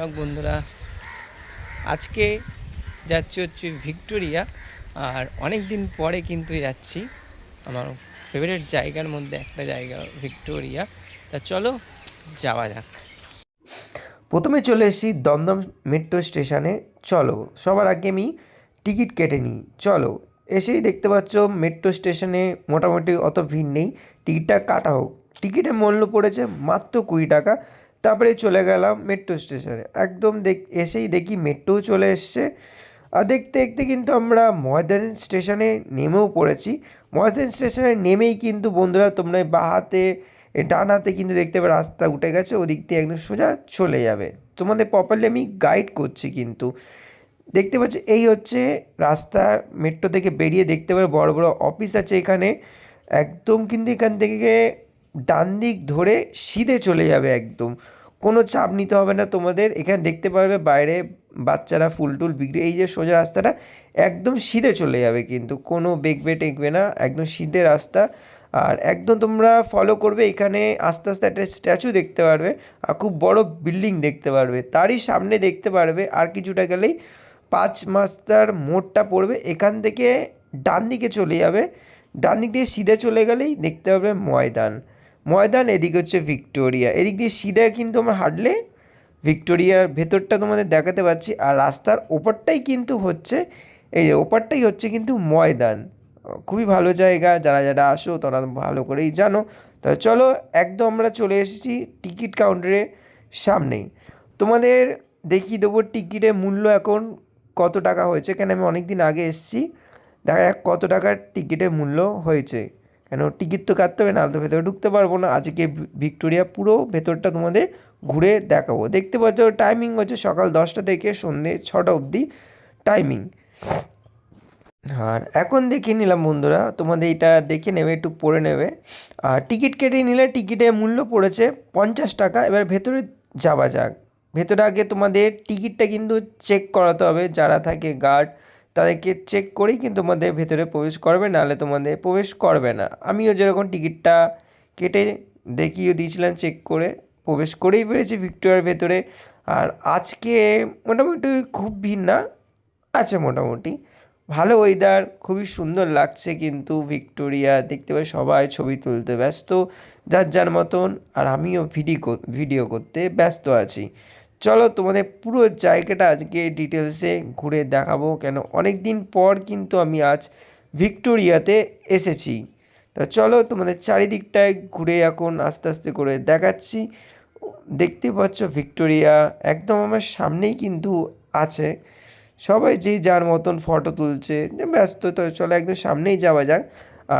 Blog বন্ধুরা। আজকে যাচ্ছি ভিক্টোরিয়া। আর অনেক দিন পরে কিন্তু যাচ্ছি আমার ফেভারিট জায়গার মধ্যে একটা জায়গা ভিক্টোরিয়া। তা চলো যাওয়া যাক। প্রথমে চলে এসেছি দমদম মেট্রো স্টেশনে। চলো সবার আগে আমি টিকিট কেটে নিই। চলো এসেই দেখতে পাচ্ছ মেট্রো স্টেশনে মোটামুটি অত ভিড় নেই, টিকিটটা কাটা হোক। টিকিটের মূল্য পড়েছে মাত্র 20 টাকা। তারপরে চলে গেলাম মেট্রো স্টেশনে, একদম এসেই দেখি মেট্রোও চলে এসছে। আর দেখতে দেখতে কিন্তু আমরা ময়দান স্টেশনে নেমেও পড়েছি। ময়দান স্টেশনে নেমেই কিন্তু বন্ধুরা তোমরা বাঁ হাতে ডান হাতে কিন্তু দেখতে পাবে রাস্তা উঠে গেছে, ওদিক দিয়ে একদম সোজা চলে যাবে। তোমাদের প্রপারলি আমি গাইড করছি কিন্তু। দেখতে পাচ্ছি এই হচ্ছে রাস্তা। মেট্রো থেকে বেরিয়ে দেখতে পাবে বড় বড় অফিস আছে এখানে। একদম কিন্তু এখান থেকে ডান দিক ধরে সিধে চলে যাবে একদম। কোনো চাপ নিতে হবে না তোমাদের। এখানে দেখতে পারবে বাইরে বাচ্চারা ফুল টুল বিক্রি। এই যে সোজা রাস্তাটা একদম সিধে চলে যাবে, কিন্তু কোনো বেঁকবে টেকবে না, একদম সিধে রাস্তা। আর একদম তোমরা ফলো করবে, এখানে আস্তে আস্তে একটা স্ট্যাচু দেখতে পারবে আর খুব বড় বিল্ডিং দেখতে পারবে। তারই সামনে দেখতে পারবে আর কিছুটা গেলেই 5 মাস্টার মোড়টা পড়বে। এখান থেকে ডান দিকে চলে যাবে, ডান দিক দিয়ে সিধে চলে গেলেই দেখতে পাবে ময়দান। ময়দান এদিকে হচ্ছে ভিক্টোরিয়া। এদিক দিয়ে সিধে কিন্তু আমরা হাঁটলে ভিক্টোরিয়ার ভেতরটা তোমাদের দেখাতে পাচ্ছি। আর রাস্তার ওপরটাই কিন্তু হচ্ছে, এই যে ওপরটাই হচ্ছে কিন্তু ময়দান। খুবই ভালো জায়গা, যারা যারা আসো তারা ভালো করেই জানো। তা চলো একদম আমরা চলে এসেছি টিকিট কাউন্টারের সামনেই। তোমাদের দেখিয়ে দেবো টিকিটের মূল্য এখন কত টাকা হয়েছে, কেন আমি অনেক দিন আগে এসেছি। দেখা যাক কত টাকার টিকিটের মূল্য হয়েছে। কেন টিকিট তো কাটতে হবে, নাহলে তো ভেতরে ঢুকতে পারবো না। আজকে ভিক্টোরিয়া পুরো ভেতরটা তোমাদের ঘুরে দেখাবো। দেখতে পাচ্ছ টাইমিং হচ্ছে সকাল 10টা থেকে সন্ধ্যে 6টা অবধি টাইমিং। আর এখন দেখে নিলাম বন্ধুরা, তোমাদের এটা দেখে নেবে, একটু পড়ে নেবে। আর টিকিট কেটে নিলে টিকিটের মূল্য পড়েছে 50 টাকা। এবার ভেতরে যাওয়া যাক। ভেতরে আগে তোমাদের টিকিটটা কিন্তু চেক করাতে হবে, যারা থাকে গার্ড তাদেরকে চেক করেই কিন্তু তোমাদের ভেতরে প্রবেশ করবে, নাহলে তোমাদের প্রবেশ করবে না। আমিও যেরকম টিকিটটা কেটে দেখিয়ে দিয়েছিলাম, চেক করে প্রবেশ করেই পেরেছি ভিক্টোরিয়ার ভেতরে। আর আজকে মোটামুটি খুব ভিড় না, আছে মোটামুটি ভালো ওয়েদার, খুবই সুন্দর লাগছে কিন্তু ভিক্টোরিয়া। দেখতে পাই সবাই ছবি তুলতে ব্যস্ত যার যার মতন, আর আমিও ভিডিও করতে ব্যস্ত আছি। চলো তোমাদের পুরো জায়গাটা আজকে ডিটেলসে ঘুরে দেখাবো, কেন অনেক দিন পর কিন্তু আমি আজ ভিক্টোরিয়াতে এসেছি। তা চলো তোমাদের চারিদিকটায় ঘুরে এখন আস্তে আস্তে করে দেখাচ্ছি। দেখতে পাচ্ছ ভিক্টোরিয়া একদম আমার সামনেই কিন্তু আছে। সবাই যে যার মতন ফটো তুলছে, ব্যস্ত। তো চলো একদম সামনেই যাওয়া যাক।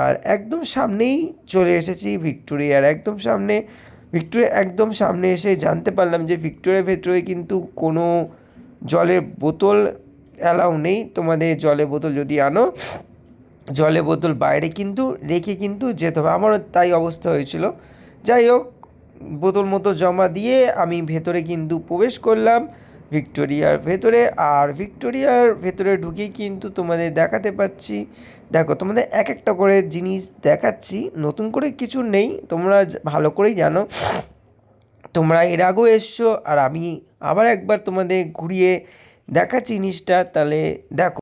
আর একদম সামনেই চলে এসেছি ভিক্টোরিয়ার একদম সামনে। ভিক্টোরিয়া একদম সামনে এসে জানতে পারলাম যে ভিক্টোরিয়ার ভেতরে কিন্তু কোনো জলের বোতল অ্যালাউ নেই। তোমাদের জলের বোতল যদি আনো, জলের বোতল বাইরে কিন্তু রেখে কিন্তু যেতে হবে। আমারও তাই অবস্থা হয়েছিল। যাই হোক, বোতল মতো জমা দিয়ে আমি ভেতরে কিন্তু প্রবেশ করলাম ভিক্টোরিয়ার ভেতরে। আর ভিক্টোরিয়ার ভেতরে ঢুকেই কিন্তু তোমাদের দেখাতে পাচ্ছি, দেখো তোমাদের এক একটা করে জিনিস দেখাচ্ছি, নতুন করে কিছু নেই, তোমরা ভালো করেই জানো। তোমরা এর আগেও এসছো, আর আমি আবার একবার তোমাদের ঘুরিয়ে দেখাচ্ছি জিনিসটা। তাহলে দেখো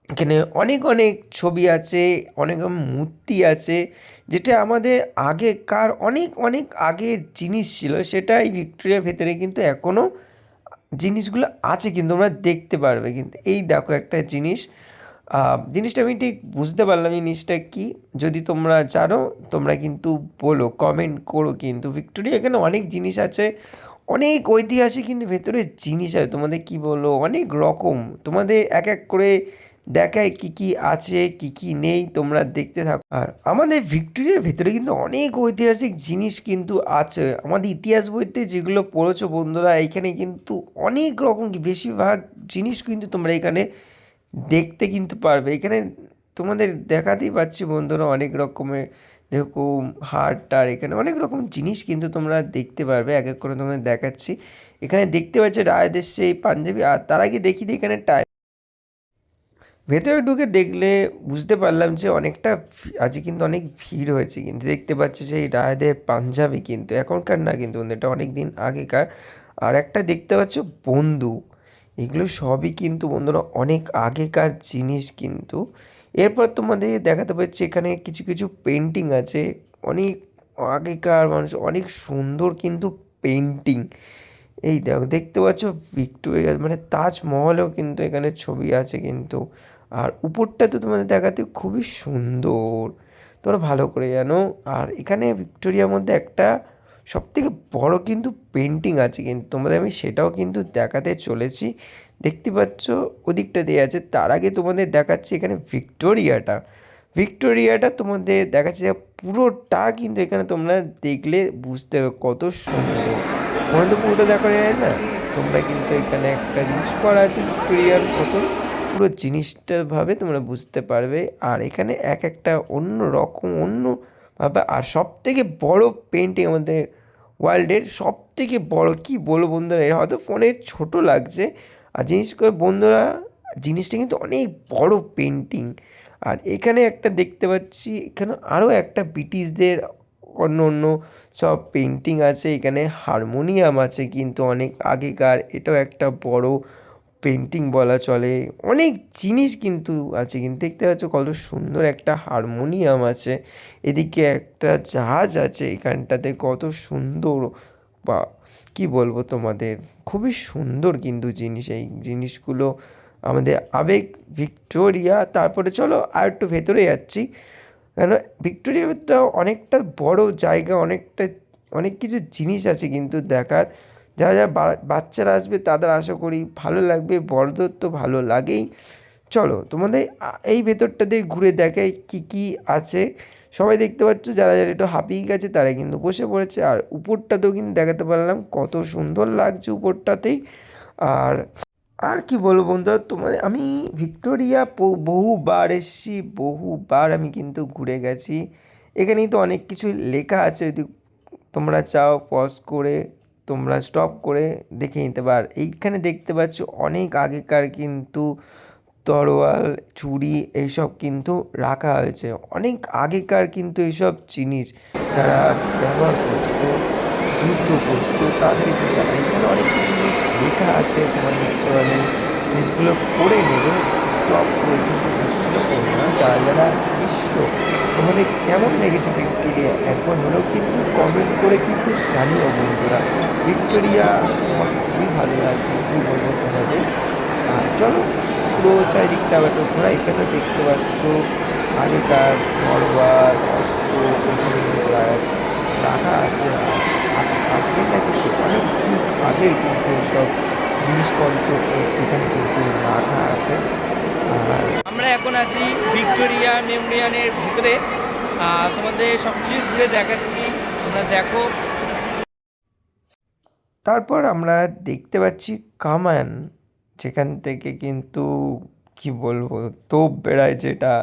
এখানে অনেক অনেক ছবি আছে, অনেক মূর্তি আছে, যেটা আমাদের আগেকার অনেক অনেক আগের জিনিস ছিল। সেটাই ভিক্টোরিয়ার ভেতরে কিন্তু এখনও জিনিসগুলো আছে, কিন্তু তোমরা দেখতে পারবে। কিন্তু এই দেখো একটা জিনিস, জিনিসটা আমি ঠিক বুঝতে পারলাম জিনিসটা কি। যদি তোমরা জানো তোমরা কিন্তু বলো, কমেন্ট করো। কিন্তু ভিক্টোরিয়া এখানে অনেক জিনিস আছে, অনেক ঐতিহাসিক কিন্তু ভেতরে জিনিস আছে। তোমাদের কি বলো, অনেক রকম তোমাদের এক এক করে দেখায় কি কি আছে কি কি নেই, তোমরা দেখতে থাকো। আর আমাদের ভিক্টোরিয়ার ভেতরে কিন্তু অনেক ঐতিহাসিক জিনিস কিন্তু আছে। আমাদের ইতিহাস বইতে যেগুলো পড়েছো বন্ধুরা, এখানে কিন্তু অনেক রকম বেশিরভাগ জিনিস কিন্তু তোমরা এখানে দেখতে কিন্তু পারবে। এখানে তোমাদের দেখাতেই পাচ্ছি বন্ধুরা, অনেক রকমের যেরকম হার টার, এখানে অনেক রকম জিনিস কিন্তু তোমরা দেখতে পারবে। এক এক করে তোমাদের দেখাচ্ছি। এখানে দেখতে পাচ্ছি রায়দের সেই পাঞ্জাবি। আর তার আগে দেখি এখানে টাইম। ভেতরে ঢুকে দেখলে বুঝতে পারলাম যে অনেকটা আজকে কিন্তু অনেক ভিড় হয়েছে। কিন্তু দেখতে পাচ্ছি সেই রায়দের পাঞ্জাবি কিন্তু এখনকার না, কিন্তু এটা অনেক দিন আগেকার। আর একটা দেখতে পাচ্ছ বন্দুক। এগুলো সবই কিন্তু বন্ধুরা অনেক আগেকার জিনিস কিন্তু। এরপর তোমাদের দেখাতে পাচ্ছি এখানে কিছু কিছু পেন্টিং আছে, অনেক আগেকার মানুষ, অনেক সুন্দর কিন্তু পেন্টিং। এই দেখো দেখতে পাচ্ছ ভিক্টোরিয়া মানে তাজমহলেও কিন্তু এখানে ছবি আছে কিন্তু। আর উপরটা তো তোমাদের দেখাতে খুবই সুন্দর, তোমরা ভালো করে জানো। আর এখানে ভিক্টোরিয়ার মধ্যে একটা সবথেকে বড় কিন্তু পেন্টিং আছে কিন্তু, তোমাদের আমি সেটাও কিন্তু দেখাতে চলেছি। দেখতে পাচ্ছ ওদিকটা দিয়ে আছে, তার আগে তোমাদের দেখাচ্ছি এখানে ভিক্টোরিয়াটা। ভিক্টোরিয়াটা তোমাদের দেখাচ্ছি, পুরোটা কিন্তু এখানে তোমরা দেখলে বুঝতে হবে কত সুন্দর। মনে তো পুরোটা দেখা যায় না, তোমরা কিন্তু এখানে একটা জিনিস করা আছে ভিক্টোরিয়ার মতন, পুরো জিনিসটা ভাবে তোমরা বুঝতে পারবে। আর এখানে এক একটা অন্য রকম অন্যভাবে। আর সব থেকে বড় পেন্টিং আমাদের ওয়ার্ল্ডের সব থেকে বড়, কি বলবো বন্ধুরা, এটা হয়তো ফোনে ছোট লাগছে, আর জিনিস করে বন্ধুরা জিনিসটা কিন্তু অনেক বড় পেন্টিং। আর এখানে একটা দেখতে পাচ্ছি, এখানে আরও একটা ব্রিটিশদের অন্য অন্য সব পেন্টিং আছে। এখানে হারমোনিয়াম আছে কিন্তু অনেক আগেকার, এটাও একটা বড় পেন্টিং বলা চলে। অনেক জিনিস কিন্তু আছে কিন্তু, দেখতে পাচ্ছ কত সুন্দর একটা হারমোনিয়াম আছে। এদিকে একটা জাহাজ আছে এখানটাতে, কত সুন্দর, বা কি বলবো তোমাদের, খুবই সুন্দর কিন্তু জিনিস। এই জিনিসগুলো আমাদের আবেগ ভিক্টোরিয়া। তারপরে চলো আর একটু ভেতরে যাচ্ছি, কেন ভিক্টোরিয়াটাও অনেকটা বড় জায়গা, অনেক কিছু জিনিস আছে কিন্তু দেখার। যারা যারা বাচ্চারা আসবে তাদের আশা করি ভালো লাগবে, বড়দের তো ভালো লাগেই। চলো তোমাদের এই ভেতরটা দিয়ে ঘুরে দেখাই কি কি আছে। সবাই দেখতে পাচ্ছ যারা যারা একটু হাঁপিয়ে গেছে তারা কিন্তু বসে পড়েছে। আর উপরটাতেও কিন্তু দেখাতে পারলাম কত সুন্দর লাগছে উপরটাতেই। আর আর কি বলবো বন্ধুরা তোমাদের, আমি ভিক্টোরিয়া বহুবার এসেছি, বহুবার আমি কিন্তু ঘুরে গেছি। এখানেই তো অনেক কিছু লেখা আছে, যদি তোমরা চাও পজ করে তোমরা স্টপ করে দেখে নিতে পার। এইখানে দেখতে পাচ্ছ অনেক আগেকার কিন্তু তরোয়াল, ছুরি এইসব কিন্তু রাখা হয়েছে, অনেক আগেকার কিন্তু এইসব জিনিস তারা ব্যবহার করতো, যুদ্ধ করতো তাদের দ্বারা। এখানে অনেক কিছু জিনিস লেখা আছে, তোমাদের চলে জিনিসগুলো পড়ে নেবে, স্টপ করে কিন্তু জিনিসগুলো করবে না। যারা যারা এসছো তোমাদের কেমন লেগেছে ভিক্টোরিয়া, একবার হলেও কিন্তু কমেন্ট করে কিন্তু জানিও বন্ধুরা। ভিক্টোরিয়া আমার খুবই ভালো লাগছে, কী বলবো তোমাদের। আর চলো পুরো চারিদিকটা আবার একটু ঘোরা। এখানে দেখতে পাচ্ছ আগেকার তরোয়াল, অস্ত্র এখানে কিন্তু রাখা আছে। আর আজকে না কিন্তু অনেক যুগ আগের কিন্তু সব জিনিসপত্র এখানে কিন্তু রাখা আছে। আর আমরা এখন আছি ভিক্টোরিয়া মেমোরিয়ালের ভিতরে, তোমাদের সব কিছু ঘুরে দেখাচ্ছি, তোমরা দেখো। তারপর আমরা দেখতে পাচ্ছি কামান, যেখান থেকে কিন্তু কি বলবো তোপ বেড়ায় যেটা,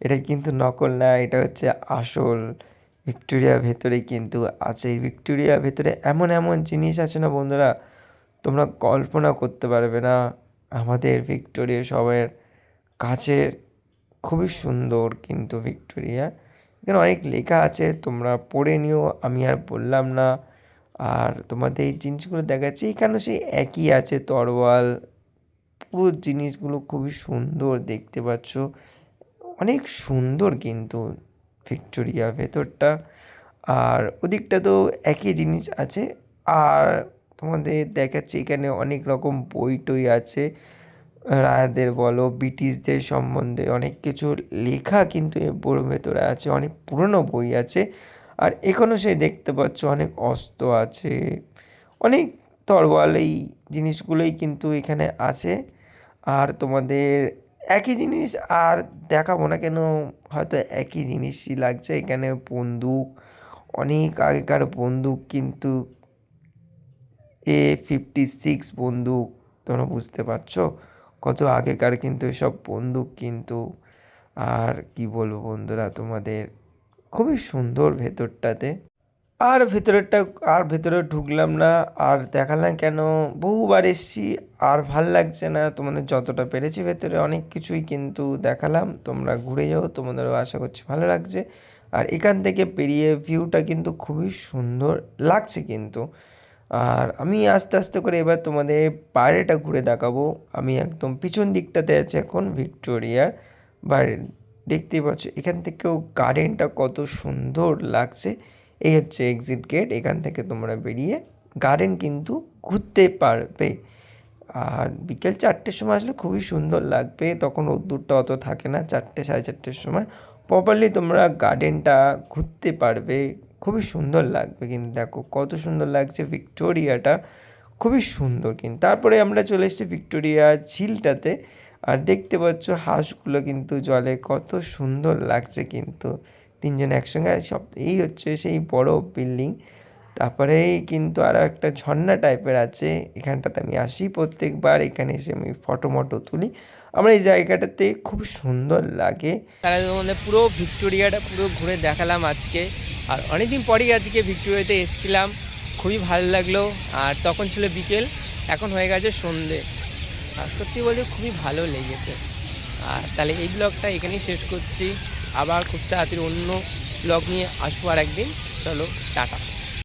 এটা কিন্তু নকল না, এটা হচ্ছে আসল। ভিক্টোরিয়ার ভেতরে কিন্তু আছে, এই ভিক্টোরিয়ার ভেতরে এমন এমন জিনিস আছে না বন্ধুরা, তোমরা কল্পনা করতে পারবে না। আমাদের ভিক্টোরিয়া সবার কাছের, খুবই সুন্দর কিন্তু ভিক্টোরিয়া। এখানে অনেক লেখা আছে, তোমরা পড়ে নিও, আমি আর বললাম না। আর তোমাদের এই জিনিসগুলো দেখাচ্ছি, এখানে সেই একই আছে তরোয়াল, পুরো জিনিসগুলো খুবই সুন্দর দেখতে পাচ্ছ, অনেক সুন্দর কিন্তু ভিক্টোরিয়া ভেতরটা। আর ওদিকটা তো একই জিনিস আছে। আর তোমাদের দেখাচ্ছি এখানে অনেক রকম বই টই আছে, রাজাদের বলো ব্রিটিশদের সম্বন্ধে অনেক কিছু লেখা কিন্তু এই বইয়ের ভেতরে আছে, অনেক পুরনো বই আছে। আর এখনও সেই দেখতে পাচ্ছ অনেক অস্ত্র আছে, অনেক তরোয়াল, এই জিনিসগুলোই কিন্তু এখানে আছে। আর তোমাদের একই জিনিস আর দেখাবো না, কেন হয়তো একই জিনিসই লাগছে। এখানে বন্দুক, অনেক আগেকার বন্দুক কিন্তু, A56 বন্দুক, তোমরা বুঝতে পারছো কত আগেকার কিন্তু এসব বন্দুক কিন্তু। আর কি বলবো বন্ধুরা তোমাদের, খুবই সুন্দর ভেতরটাতে। আর ভেতরেরটা আর ভেতরে ঢুকলাম না, আর দেখালাম কেন, বহুবার এসেছি আর ভাল লাগছে না। তোমাদের যতটা পেরেছি ভেতরে অনেক কিছুই কিন্তু দেখালাম, তোমরা ঘুরে যাও, তোমাদেরও আশা করছি ভালো লাগছে। আর এখান থেকে পেরিয়ে ভিউটা কিন্তু খুবই সুন্দর লাগছে কিন্তু। আর আমি আস্তে আস্তে করে এবার তোমাদের বাইরেটা ঘুরে দেখাবো। আমি একদম পিছন দিকটাতে আছি এখন ভিক্টোরিয়ার বাইরে। দেখতেই পাচ্ছ এখান থেকেও গার্ডেনটা কত সুন্দর লাগছে। এই হচ্ছে এক্সিট গেট, এখান থেকে তোমরা বেরিয়ে গার্ডেন কিন্তু ঘুরতে পারবে। আর বিকেল 4টের সময় আসলে খুবই সুন্দর লাগবে, তখন রোদ্দুরটা অত থাকে না। 4টে 4:30 সময় প্রপারলি তোমরা গার্ডেনটা ঘুরতে পারবে, খুবই সুন্দর লাগবে। কিন্তু দেখো কত সুন্দর লাগছে ভিক্টোরিয়াটা, খুবই সুন্দর। কিন্তু তারপরে আমরা চলে এসেছি ভিক্টোরিয়া ঝিলটাতে। আর দেখতে পাচ্ছ হাঁসগুলো কিন্তু জলে কত সুন্দর লাগছে কিন্তু তিনজন একসঙ্গে। আর সব এই হচ্ছে সেই বড় বিল্ডিং। তারপরেই কিন্তু আরও একটা ঝর্ণা টাইপের আছে, এখানটাতে আমি আসি প্রত্যেকবার, এখানে এসে আমি ফটো মটো তুলি। আমার এই জায়গাটাতে খুব সুন্দর লাগে। তাহলে তোমাদের পুরো ভিক্টোরিয়াটা পুরো ঘুরে দেখালাম আজকে। আর অনেকদিন পরেই আজকে ভিক্টোরিয়াতে এসেছিলাম, খুবই ভালো লাগলো। আর তখন ছিল বিকেল, এখন হয়ে গেছে সন্ধে। আর সত্যি বলতে খুবই ভালো লেগেছে। আর তাহলে এই ব্লগটা এখানেই শেষ করছি, আবার খুব তাড়াতাড়ি অন্য ব্লগ নিয়ে আসবো আর একদিন। চলো টাটা।